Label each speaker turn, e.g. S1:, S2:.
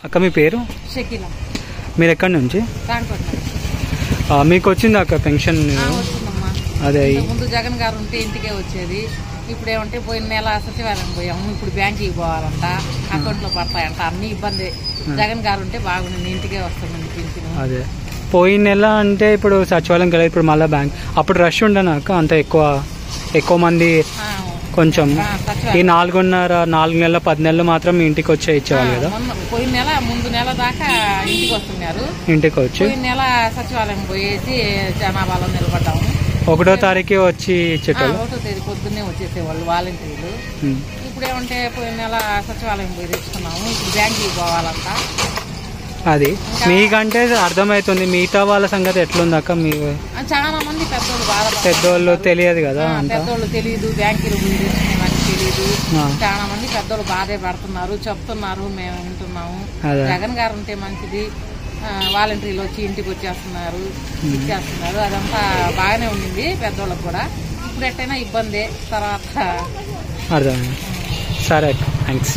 S1: అక్క మీ పేరు?
S2: షకీలా.
S1: మీరు ఎక్కడి నుంచి? మీకు వచ్చింది అక్క పెన్షన్?
S2: వచ్చిందమ్మా.
S1: అదే
S2: ముందు జగన్ గారు ఉంటే ఇంటికే వచ్చేది. ఇప్పుడు ఏమంటే పోయిన నెల సచివాలయం పోయాము, ఇప్పుడు బ్యాంకుకి పోవాలంట, అకౌంట్ లో పడతాయంట, అన్ని ఇబ్బంది. జగన్ గారు ఉంటే బాగుంది, ఇంటికే వస్తుంది పింఛను.
S1: అదే పోయిన నెల అంటే ఇప్పుడు సచివాలయం కదా, ఇప్పుడు మళ్ళీ బ్యాంక్. అప్పుడు రష్ ఉండను అక్క, అంత ఎక్కువ మంది కొంచెం. ఈ 4 నెలల 10 నెలలు మాత్రం ఇంటికి వచ్చే ఇచ్చేవాళ్ళు కదా.
S2: పోయిన నెల ముందు నెల దాకా ఇంటికి వస్తున్నారు, ఇంటికి వచ్చి పోయిన నెల సచివాలయం పోయేసి జనాభాలో నిలబడ్డాము.
S1: 1వ తారీఖు వచ్చి ఇచ్చేటోళ్ళు,
S2: 1వ తేదీ పొద్దున్నే వచ్చేసేవాళ్ళు వాలంటీర్లు. ఇప్పుడు ఏమంటే పోయిన నెల సచివాలయం పోయి తెచ్చుకున్నాము, ఇప్పుడు బ్యాంకుకి పోవాలంట.
S1: అది మీకంటే అర్థమవుతుంది, మిగతా వాళ్ళ సంగతి ఎట్లుంది అక్క? మీ
S2: చాలా మంది
S1: పెద్దోళ్ళు తెలియదు కదా,
S2: పెద్దోళ్ళు తెలియదు, బ్యాంకులు పోయి తెచ్చుకునేవాళ్ళకి తెలియదు. చాలా మంది పెద్దోళ్ళు బాధే పడుతున్నారు, చెప్తున్నారు, మేము వింటున్నాము. జగన్ గారు ఉంటే మంచిది, వాలంటీర్లు వచ్చి ఇంటికి వచ్చేస్తున్నారు, ఇచ్చేస్తున్నారు, అదంతా బాగానే ఉండింది పెద్దోళ్ళకి కూడా. ఇప్పుడు ఎట్టయినా ఇబ్బందే తర్వాత.
S1: అర్థమైంది. సరే థ్యాంక్స్.